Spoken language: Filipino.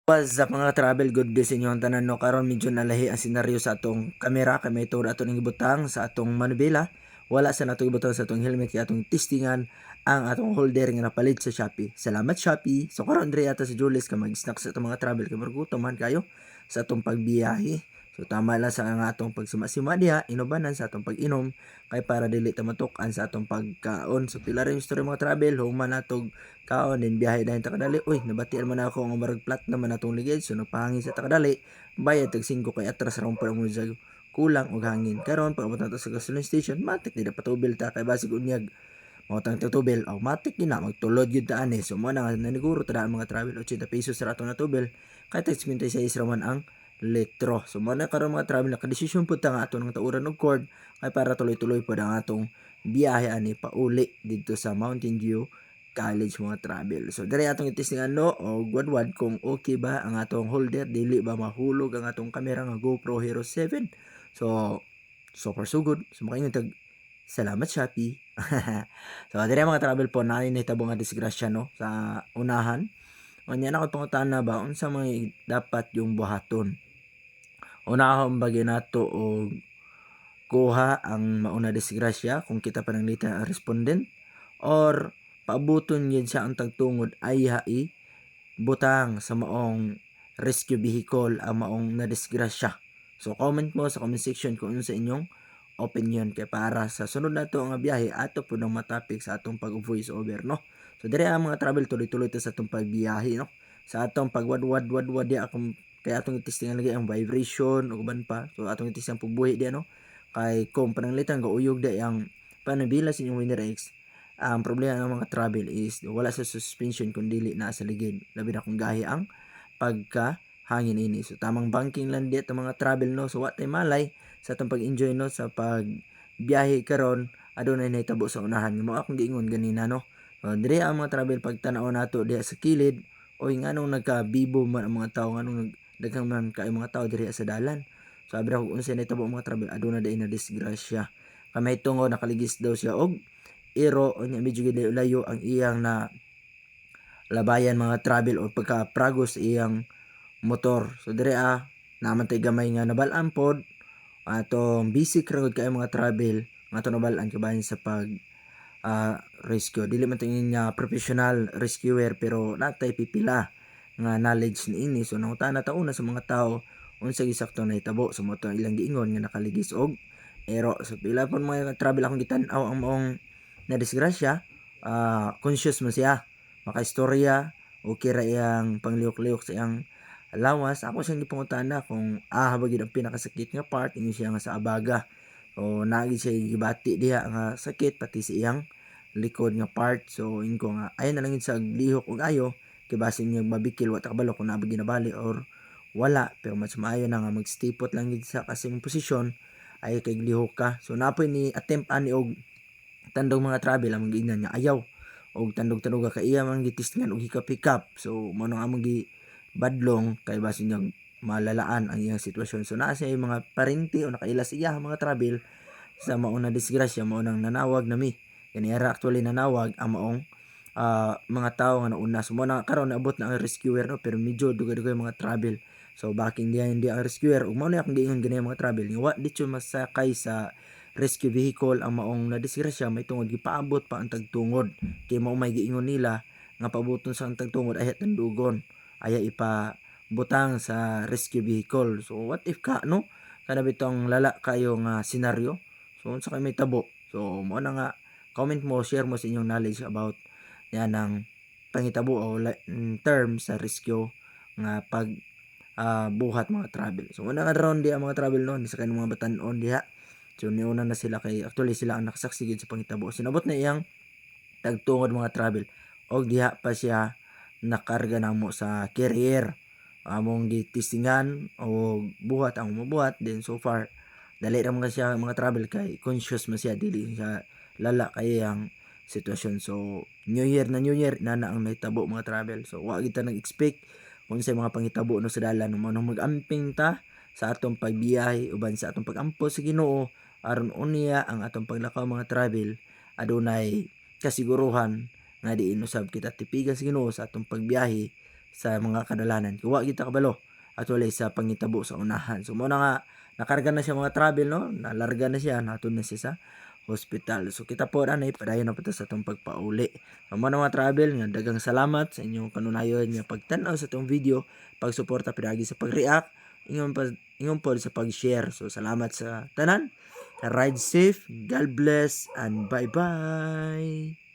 What's up mga travel, good day sa inyo ang tanan no. Karon medyo nalahi ang senaryo sa atong kamera kay may tuod aton gibutang sa atong manubela. Wala sa nato gibutang sa atong helmet kay atong testingan ang atong holder nga napalit sa Shopee. Salamat Shopee. So karon diri ata sa Julius ka mag-snack sa atong mga travel kay margutom man kayo sa atong pagbiyahe. So tama lang sa nga atong pagsima-sima diha, inubanan sa atong pag-inom kay para dili ta matuk-an sa atong pagkaon. So pila rin story mga travel, human natog kaon din biyahe dahil takadali. Uy, nabatian man ako nga marag plat naman atong ligid. So nagpahangin sa takadali, bayad tag 5 kay atras ra pa mo sa kulang og hangin. Karon pag abot nato sa gasoline station, matik di dapat tubil ta kay basig unyag mao tang tubil automatic gina magtulod gyud ta ani. So mo na naniguro ta daan mga travel 80 pesos ra ato na tubil kay tag 56 ra man ang litro. So mo na karon mga travel nakadesisyon pud ta nga ato nang tauran og cord kay para tuloy-tuloy pud ang atong biyahe ani pauli didto sa Mountain View College mga travel. So diri atong itestingan no o wadwad kung okay ba ang atong holder, dili ba mahulog ang atong kamera nga GoPro Hero 7. So so far so good. So makaingon tag salamat Shopee. So diri mga travel po na nahitabo nga disgrasya no sa unahan. Unya na ko pangutana ba unsa may dapat yung buhaton. Unahon ba ginato og kuha ang mauna disgrasya kung kita pananglitan ang respondent or paabuton yun siya ang tagtungod ay hai butang sa maong rescue vehicle ang maong nadisgrasya. So comment mo sa comment section kung ano sa inyong opinion kay para sa sunod na to nga biyahe ato po ng matapik sa atong pag voice over no. So dire ang mga travel tuloy-tuloy to sa atong pagbiyahe no. Sa atong pagwadwad di akong kay atong itestingan lagi ang vibration ug uban pa. So atong itestingan pagbuhi di no. Kay kung pananglitan ga uyog di ang panabila sa inyong Winner X, ang problema ng mga travel is wala sa suspension kundi na sa ligid. Labi na kung gahi ang pagka hangin ini. So tamang banking lang di mga travel no. So what tay malay sa atong pag-enjoy no sa pag biyahe karon adunay nahitabo sa unahan. Mo akong giingon ganina no. So, dire ang mga travel pag tanaw nato diha sa kilid oy nganong nagka-bibo man ang mga tao nganong daghang man kay mga tao diri sa dalan. Sabi ra kung unsa nahitabo mga travel aduna day na disgrasya. Kamay tungod nakaligis daw siya og iro unya medyo gid layo ang iyang na labayan mga travel o pagka-pragos iyang motor. So dire naman tay gamay nga nabalaan pod atong basic ra gud kay mga travel nga ato nabalaan kabahin sa pag rescue. Dili man tingin nga professional rescuer pero natay pipila nga knowledge niini. So nangutana ta una sa mga tao unsa gisakto nahitabo sa moto ilang giingon nga nakaligis og ero. So pila pon mga travel akong gitan-aw ang maong na disgrasya, conscious man siya, makaistorya, okay ra iyang panglihok-lihok sa iyang lawas. Ako siyang gipangutana kung ba gid ang pinakasakit nga part ingon siya nga sa abaga. So naagi siya gibati diha nga sakit pati sa iyang likod nga part. So inko nga ay na lang yun sa lihok og ayo kay basin niya mabikil wa ta kabalo kung naa ba ginabali or wala, pero mas maayo na nga magstipot lang gid sa kasing posisyon ay kay lihok ka. So napoy ni attempt ani og tandog mga travel among giingnan nga ayaw og tandog-tandog ka iya man gitistingan og hikap-hikap. So mao nang among gi badlong kay basin niya malalaan ang iyang sitwasyon. So naa siya mga parente o nakaila sa iya mga travel sa mauna disgrasya mao nang nanawag nami. Kaniara actually nanawag ang maong mga tao nga nauna. So mao na karon naabot na ang rescuer no pero medyo dugay-dugay mga travel. So baking diya hindi ang rescuer ug mao na akong giingon ganay mga travel nga wa dito masakay sa rescue vehicle ang maong nadisgrasya may tungod gipaabot pa ang tagtungod kay mao may giingon nila nga pabuton sa ang tagtungod ay tandugon aya ipa butang sa rescue vehicle. So what if ka no kada bitong lala kayo nga senaryo. So unsa kay may tabo. So mao na nga comment mo, share mo sa inyong knowledge about yan ng pangitabo o term sa rescue nga pag buhat mga travel. So una nga ron di ang mga travel noon sa kanang mga batan-on diha. So niuna na sila kay actually sila ang nakasaksi gid sa pangitabo. Sinabot na iyang tagtungod mga travel og diha pa siya nakarga namo sa carrier. Among gitistingan o buhat ang mabuhat then so far dali ra mga siya mga travel kay conscious man siya dili siya lala kay ang sitwasyon. So New Year na New Year na ang nahitabo mga travel. So wa kita nag-expect kung sa mga pangitabo no sa dalan mo nang mag-amping ta sa atong pagbiyahe uban sa atong pagampo sa Ginoo aron unya ang atong paglakaw mga travel adunay kasiguruhan nga diin usab kita tipigan sa Ginoo sa atong pagbiyahe sa mga kadalanan. Wa kita kabalo at walay sa pangitabo sa unahan. So mo na nga nakarga na siya mga travel no, nalarga na siya, natun na siya sa hospital. So kita po anay padayon na po ta sa atong pagpauli. Mo na mga travel nga dagang salamat sa inyong kanunayon nga pagtan-aw sa atong video, pagsuporta pinagi sa pag-react, ingon po sa pag-share. So salamat sa tanan. Ride safe, God bless, and bye-bye.